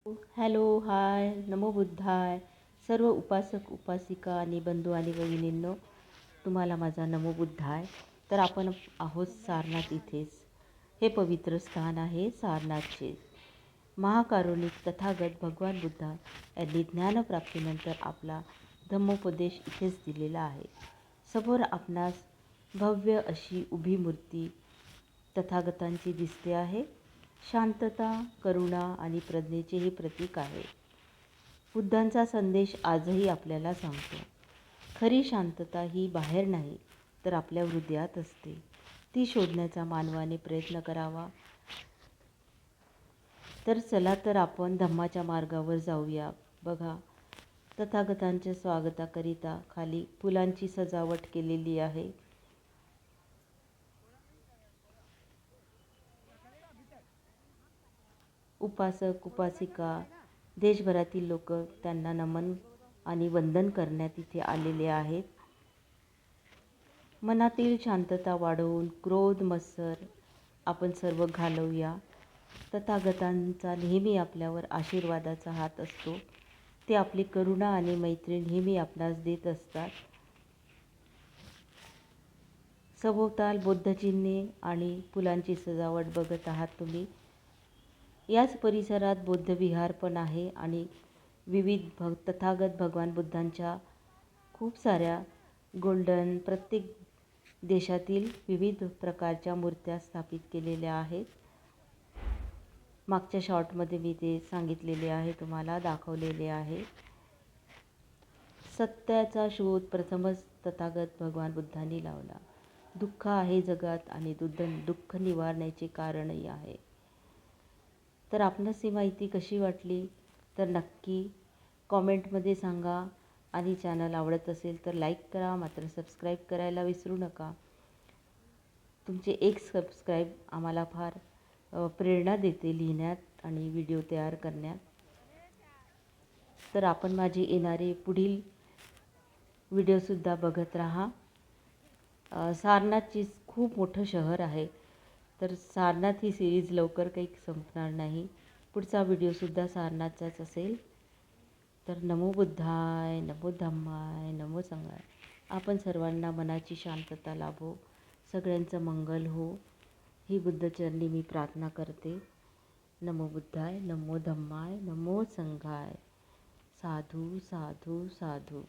Hello, हाय, नमो बुद्धाय. सर्व उपासक उपासिका आणि बंधू आणि भगिनींनो, तुम्हाला माझा नमो बुद्धाय. तर आपण आहोत सारनाथ इथेच. हे पवित्र स्थान आहे सारनाथचे. महाकारुणिक तथागत भगवान बुद्धा यांनी ज्ञानप्राप्तीनंतर आपला धम्मोपदेश इथेच दिलेला आहे. समोर आपणास भव्य अशी उभी मूर्ती तथागतांची दिसते आहे. शांतता, करुणा आणि प्रज्ञेचे हे प्रतीक आहे. बुद्धांचा संदेश आजही आपल्याला सांगतो, खरी शांतता ही बाहेर नाही तर आपल्या हृदयात असते. ती शोधण्याचा मानवाने प्रयत्न करावा. तर चला तर आपण धम्माच्या मार्गावर जाऊया. बघा, तथागतांच्या स्वागताकरिता खाली फुलांची सजावट केलेली आहे. उपासक उपासिका, देशभरातील लोक त्यांना नमन आणि वंदन करण्यात इथे आलेले आहेत. मनातील शांतता वाढवून क्रोध मत्सर आपण सर्व घालवूया. तथागतांचा नेहमी आपल्यावर आशीर्वादाचा हात असतो. ते आपली करुणा आणि मैत्री नेहमी आपणास देत असतात. सभोवताल बुद्धचिन्हे आणि फुलांची सजावट बघत आहात तुम्ही. याच परिसरात बौद्धविहार पण आहे आणि विविध तथागत भगवान बुद्धांच्या खूप साऱ्या गोल्डन प्रत्येक देशातील विविध प्रकारच्या मूर्त्या स्थापित केलेल्या आहेत. मागच्या शॉर्टमध्ये मी ते सांगितलेले आहे, तुम्हाला दाखवलेले आहे. सत्याचा शोध प्रथमच तथागत भगवान बुद्धांनी लावला. दुःख आहे जगात आणि दुःख निवारण्याचे कारणही आहे. तर आपणास ही माहिती कशी वाटली तर नक्की कॉमेंटमध्ये सांगा. आणि चॅनल आवडत असेल तर लाईक करा, मात्र सबस्क्राईब करायला विसरू नका. तुमचे एक सबस्क्राईब आम्हाला फार प्रेरणा देते लिहिण्यात आणि व्हिडिओ तयार करण्यात. तर आपण माझे येणारे पुढील व्हिडिओसुद्धा बघत राहा. सारनाथची खूप मोठं शहर आहे, तर सारनाथ ही सिरीज लवकर काही संपणार नाही. पुढचा व्हिडिओसुद्धा सारनाथचाच असेल. तर नमो बुद्धाय, नमो धम्माय, नमो संघाय. आपण सर्वांना मनाची शांतता लाभो, सगळ्यांचं मंगल हो, ही बुद्धचरणी मी प्रार्थना करते. नमो बुद्धाय, नमो धम्माय, नमो संघाय. साधू साधू साधू.